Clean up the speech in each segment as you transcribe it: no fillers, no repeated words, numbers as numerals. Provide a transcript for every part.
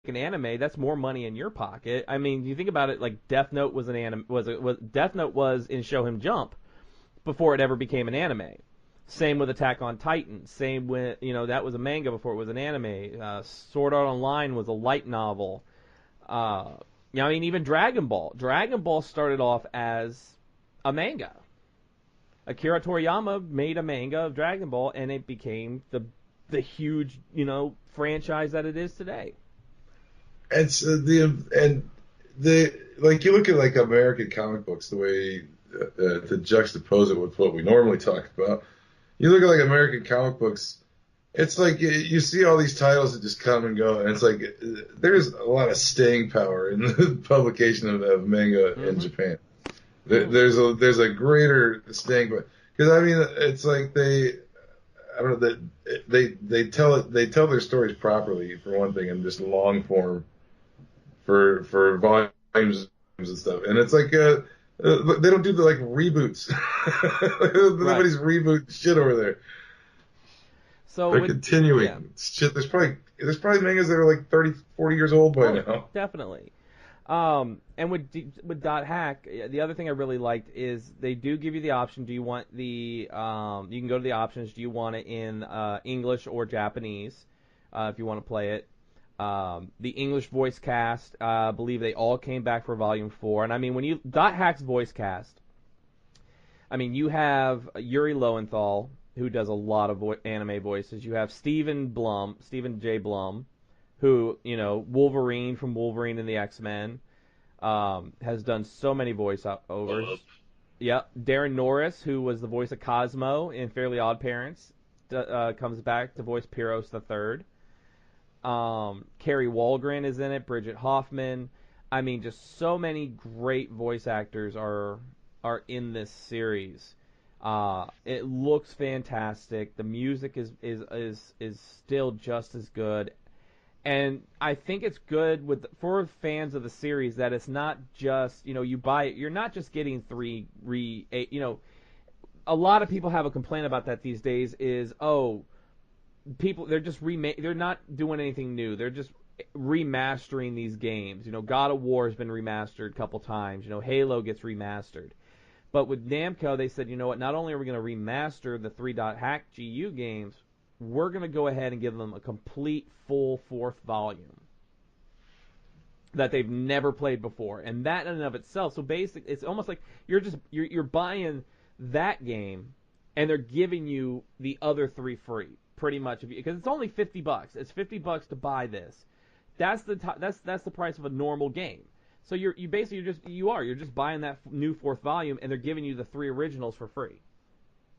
an anime, that's more money in your pocket. I mean, you think about it, like Death Note was an anime, Death Note was in Shonen Jump before it ever became an anime. Same with Attack on Titan. Same with, that was a manga before it was an anime. Sword Art Online was a light novel. Even Dragon Ball. Dragon Ball started off as a manga. Akira Toriyama made a manga of Dragon Ball, and it became the huge, franchise that it is today. It's you look at like American comic books, the way to juxtapose it with what we normally talk about. You look at like American comic books, it's like you see all these titles that just come and go, and it's like there's a lot of staying power in the publication of manga in Japan. There's a greater staying power because it's like they tell their stories properly for one thing, and just long form for volumes and stuff, and it's like they don't do the like reboots. Nobody's reboot shit over there. So they're continuing shit. There's probably mangas that are like 30, 40 years old by now. Definitely. And with Dot Hack, the other thing I really liked is they do give you the option. Do you want you can go to the options. Do you want it in English or Japanese if you want to play it? The English voice cast, I believe they all came back for Volume 4. And I mean, when you Dot Hack's voice cast, I mean, you have Yuri Lowenthal, who does a lot of anime voices. You have Stephen J. Blum, who, Wolverine from Wolverine and the X-Men, has done so many voiceovers. Yep. Darren Norris, who was the voice of Cosmo in Fairly Odd Parents, comes back to voice Pyros the Third. Carrie Walgren is in it, Bridget Hoffman. I mean, just so many great voice actors are in this series. It looks fantastic. The music is still just as good. And I think it's good for fans of the series that it's not just, you buy it, you're not just getting a lot of people have a complaint about that these days is, people, they're not doing anything new. They're just remastering these games. God of War has been remastered a couple times. Halo gets remastered. But with Namco, they said, you know what, not only are we going to remaster the 3.hack GU games, we're going to go ahead and give them a complete full fourth volume that they've never played before. And that in and of itself, so basically, it's almost like you're buying that game, and they're giving you the other three free, pretty much, because it's only $50. It's $50 to buy this. That's the price of a normal game. So you're just buying that new fourth volume, and they're giving you the three originals for free.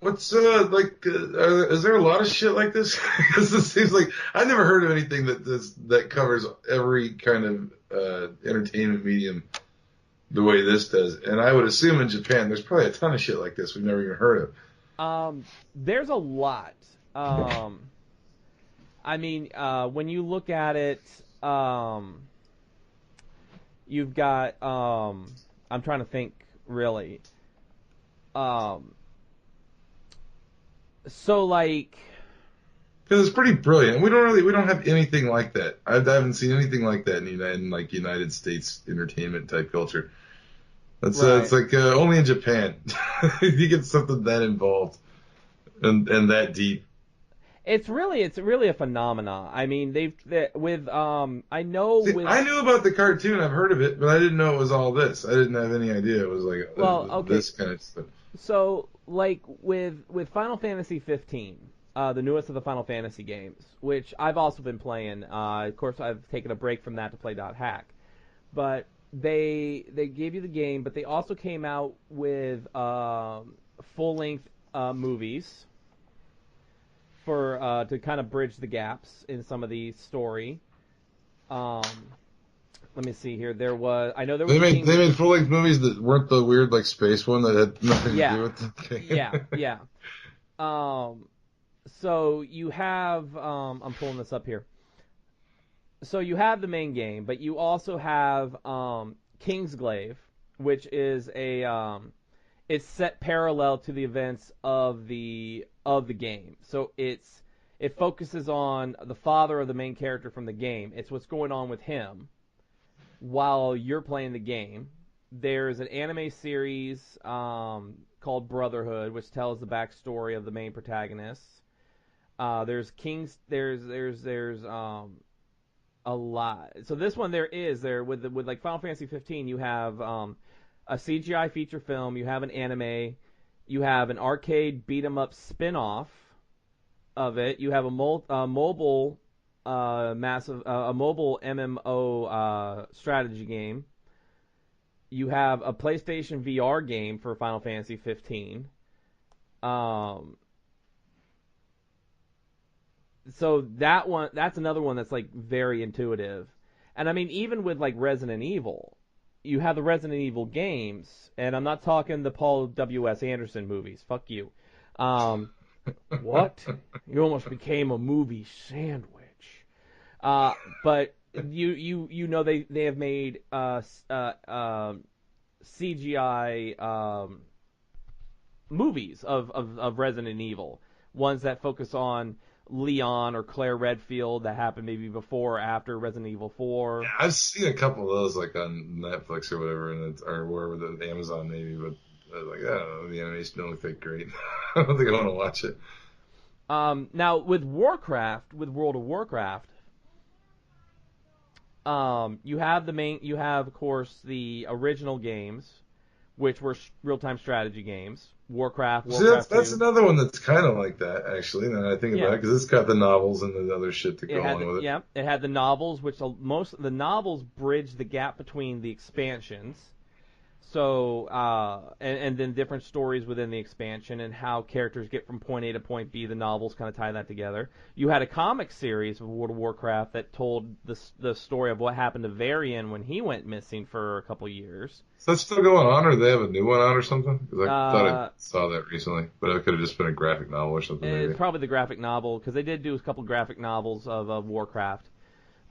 What's is there a lot of shit like this? Because it seems like I've never heard of anything that covers every kind of entertainment medium the way this does. And I would assume in Japan there's probably a ton of shit like this we've never even heard of. There's a lot. I mean, when you look at it, you've got. I'm trying to think really. So like, because it's pretty brilliant. We don't have anything like that. I haven't seen anything like that in United States entertainment type culture. That's right. It's like only in Japan you get something that involved and that deep. It's really a phenomenon. I mean, I knew about the cartoon. I've heard of it, but I didn't know it was all this. I didn't have any idea it was like this kind of stuff. So, like, with Final Fantasy 15, the newest of the Final Fantasy games, which I've also been playing. Of course, I've taken a break from that to play .hack. But they gave you the game, but they also came out with full-length movies for to kind of bridge the gaps in some of the story. Let me see here. They made full-length movies that weren't the weird like space one that had nothing to do with it. Okay. Yeah. So you have I'm pulling this up here. So you have the main game, but you also have Kingsglaive, which is it's set parallel to the events of the game. So it's it focuses on the father of the main character from the game. It's what's going on with him while you're playing the game. There's an anime series called Brotherhood, which tells the backstory of the main protagonists. There's Kings. There's a lot. So this one there with like Final Fantasy 15, you have a CGI feature film, you have an anime, you have an arcade beat 'em up spin-off of it, you have a mobile mobile MMO strategy game. You have a PlayStation VR game for Final Fantasy 15. So that's another one that's like very intuitive. And I mean, even with like Resident Evil, you have the Resident Evil games, and I'm not talking the Paul W.S. Anderson movies. Fuck you. What? You almost became a movie sandwich. But you know they have made CGI movies of Resident Evil, ones that focus on Leon or Claire Redfield that happened maybe before or after Resident Evil 4. Yeah, I've seen a couple of those like on Netflix or whatever, or wherever, the Amazon maybe, but like, I don't know, the animation don't look that great. I don't think I want to watch it. Now with World of Warcraft, you have of course the original games, which were real-time strategy games. Warcraft See, that's another one that's kind of like that, actually, now that I think about it, because it's got the novels and the other shit to go on with it. Yeah, it had the novels, which most of the novels bridge the gap between the expansions. So, and then different stories within the expansion and how characters get from point A to point B. The novels kind of tie that together. You had a comic series of World of Warcraft that told the story of what happened to Varian when he went missing for a couple years. So that's still going on, or do they have a new one out or something? Because I thought I saw that recently, but it could have just been a graphic novel or something. Maybe. It's probably the graphic novel, because they did do a couple graphic novels of Warcraft.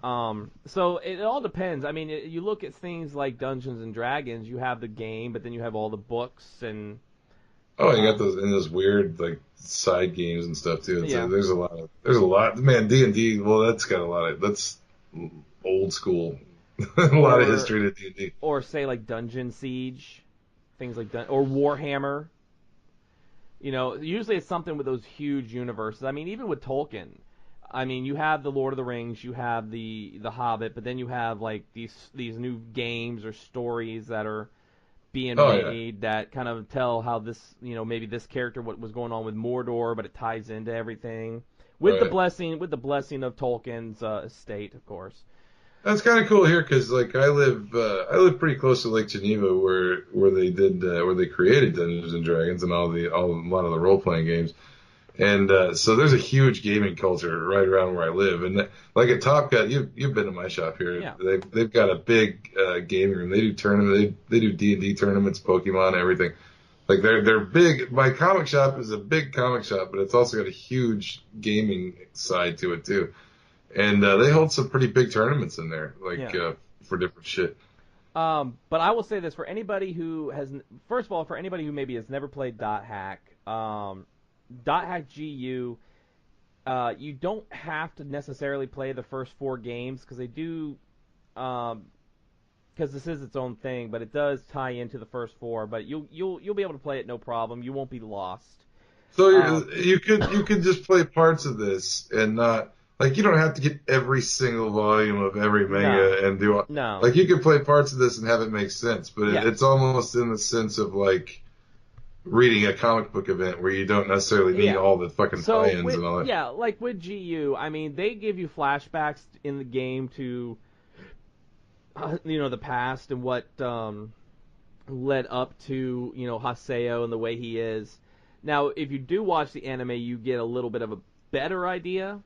So it all depends. I mean, you look at things like Dungeons and Dragons, you have the game, but then you have all the books and. Oh, you got those weird like side games and stuff too. Yeah. There's a lot. Man, D&D. Well, that's got a lot of that's old school. A lot of history to D&D. Or say like Dungeon Siege, things like or Warhammer. You know, usually it's something with those huge universes. I mean, even with Tolkien. I mean, you have the Lord of the Rings, you have the Hobbit, but then you have like these new games or stories that are being made that kind of tell how this, you know, maybe this character, what was going on with Mordor, but it ties into everything with the blessing of Tolkien's estate, of course. That's kind of cool here because like I live pretty close to Lake Geneva where they created Dungeons and Dragons and a lot of the role playing games. And so there's a huge gaming culture right around where I live, and like at Top Gun, you've been to my shop here. Yeah. They've got a big gaming room. They do tournaments. They do D&D tournaments, Pokemon, everything. Like they're big. My comic shop is a big comic shop, but it's also got a huge gaming side to it too. And they hold some pretty big tournaments in there, for different shit. But I will say this for anybody who maybe has never played Dot Hack. Dot Hack GU, you don't have to necessarily play the first 4 games because they do, because this is its own thing, but it does tie into the first 4. But you'll be able to play it no problem. You won't be lost. So you could just play parts of this and not like you don't have to get every single volume of every manga and do like you could play parts of this and have it make sense, but it's almost in the sense of like reading a comic book event where you don't necessarily need all the fucking tie-ins and all that. Yeah, like with GU, I mean, they give you flashbacks in the game to, the past and what led up to, Haseo and the way he is. Now, if you do watch the anime, you get a little bit of a better idea.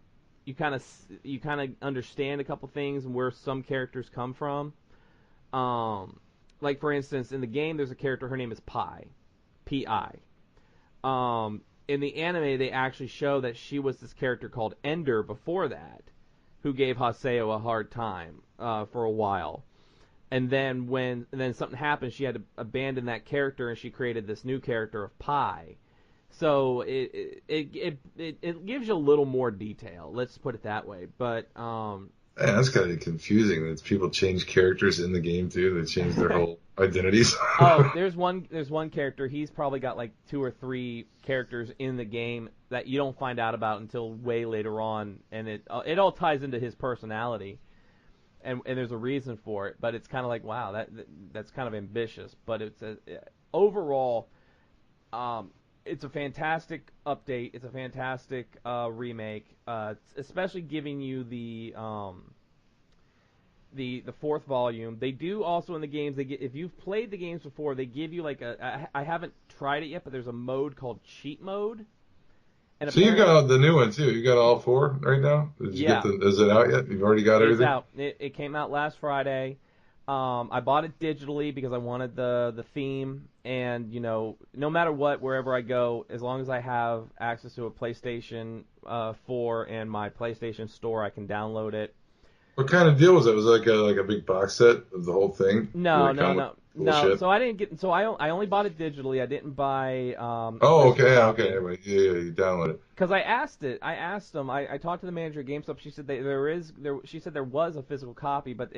You kind of understand a couple things and where some characters come from. Like for instance, in the game, there's a character. Her name is Pi. P.I. In the anime, they actually show that she was this character called Ender before that, who gave Haseo a hard time for a while. And then something happened, she had to abandon that character, and she created this new character of Pi. So it gives you a little more detail. Let's put it that way. But Man, that's gotta be confusing. That people change characters in the game too. They change their whole identities. oh, there's one character. He's probably got like 2 or 3 characters in the game that you don't find out about until way later on, and it all ties into his personality, and there's a reason for it. But it's kind of like, wow, that's kind of ambitious. But overall, it's a fantastic update. It's a fantastic remake, especially giving you the 4th volume. They do also in the games. If you've played the games before, they give you like I haven't tried it yet, but there's a mode called cheat mode. And so you got the new one too. You got all 4 right now. Did you get is it out yet? You've already got everything. It's out. It came out last Friday. I bought it digitally because I wanted the theme, and no matter what, wherever I go, as long as I have access to a PlayStation 4 and my PlayStation Store, I can download it. What kind of deal was it? Was it like a big box set of the whole thing? No. So I didn't get. So I only bought it digitally. I didn't buy. Okay. Anyway, yeah, you download it. Because I asked them. I talked to the manager at GameStop. She said She said there was a physical copy, but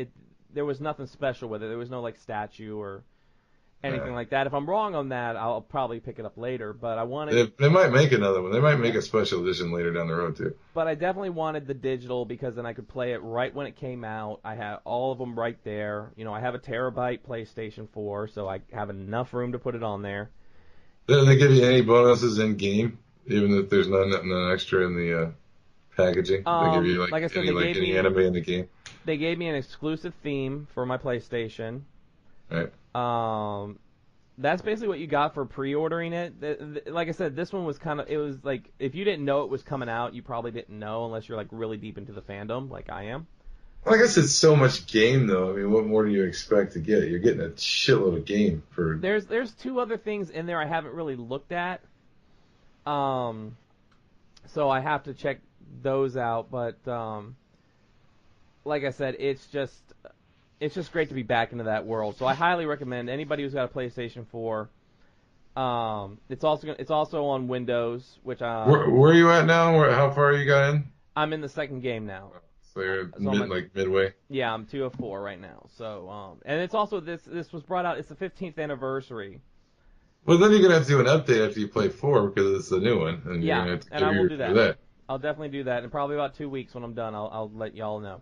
there was nothing special with it. There was no like statue or anything like that. If I'm wrong on that, I'll probably pick it up later. But I wanted. They might make another one. They might make a special edition later down the road too. But I definitely wanted the digital because then I could play it right when it came out. I had all of them right there. I have a terabyte PlayStation 4, so I have enough room to put it on there. Didn't they give you any bonuses in game, even if there's none extra in the packaging? They give you like I said, any anime in the game. They gave me an exclusive theme for my PlayStation. Right. That's basically what you got for pre-ordering it. Like I said, this one was it was like, if you didn't know it was coming out, you probably didn't know unless you're like really deep into the fandom, like I am. Well, I guess it's so much game though. I mean, what more do you expect to get? You're getting a shitload of game for. There's 2 other things in there I haven't really looked at. So I have to check those out, but like I said, it's just great to be back into that world. So I highly recommend anybody who's got a PlayStation 4. It's also on Windows, which Where are you at now? How far you got in? I'm in the second game now. So you're midway. Yeah, I'm 2 of 4 right now. So and it's also this was brought out. It's the 15th anniversary. Well, then you're gonna have to do an update after you play 4 because it's the new one. And yeah, you're gonna have to and I will do that. that. I'll definitely do that. In probably about 2 weeks when I'm done, I'll let y'all know.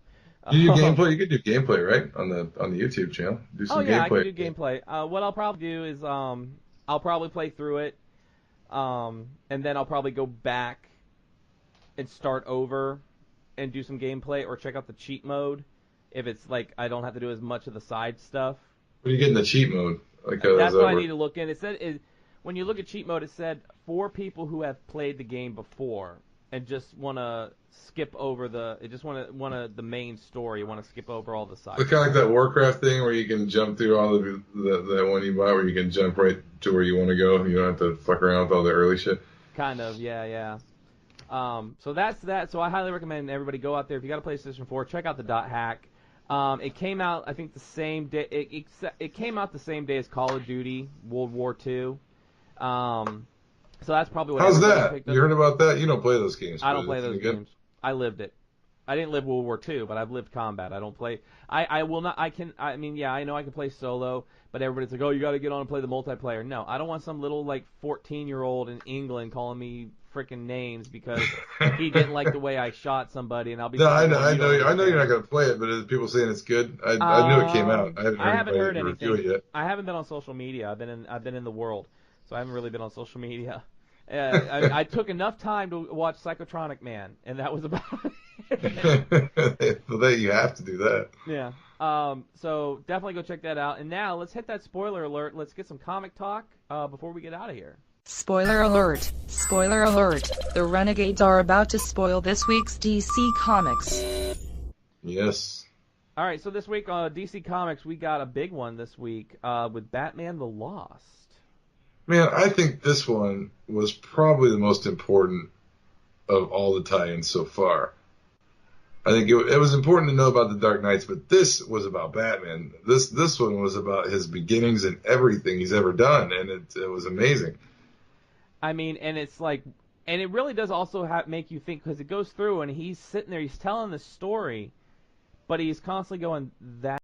You do gameplay. You can do gameplay, right, on the YouTube channel. Do some gameplay. I can do gameplay. What I'll probably do is I'll probably play through it, and then I'll probably go back and start over and do some gameplay or check out the cheat mode if it's like I don't have to do as much of the side stuff. What do you get in the cheat mode? That's what I need to look in. It said when you look at cheat mode, it said for people who have played the game before and just want to skip over the main story, want to skip over all the sides. It's kind of like that Warcraft thing where you can jump through all of the one you buy, where you can jump right to where you want to go. You don't have to fuck around with all the early shit. Kind of, yeah. So that's that. So I highly recommend everybody go out there. If you got a PlayStation 4, check out the Dot Hack. It came out, I think, the same day. It came out the same day as Call of Duty World War II. So that's probably what. How's that? You heard about that? You don't play those games. I don't play those games. I lived it. I didn't live World War II, but I've lived combat. I don't play. I will not. I mean, yeah, I know I can play solo, but everybody's like, oh, you got to get on and play the multiplayer. No, I don't want some little like 14-year-old in England calling me freaking names because he didn't like the way I shot somebody, and I'll be. No, I know you're not gonna play it, but is people saying it's good? I knew it came out. I haven't heard anything. Review it yet. I haven't been on social media. I've been in the world, so I haven't really been on social media. I took enough time to watch Psychotronic Man, and that was about it. Well, you have to do that. Yeah. So definitely go check that out. And now let's hit that spoiler alert. Let's get some comic talk before we get out of here. Spoiler alert. Spoiler alert. The Renegades are about to spoil this week's DC Comics. Yes. All right, so this week on DC Comics, we got a big one this week with Batman the Lost. Man, I think this one was probably the most important of all the tie-ins so far. I think it was important to know about the Dark Knights, but this was about Batman. This one was about his beginnings and everything he's ever done, and it was amazing. I mean, and it's like, and it really does also make you think, because it goes through and he's sitting there, he's telling the story, but he's constantly going, that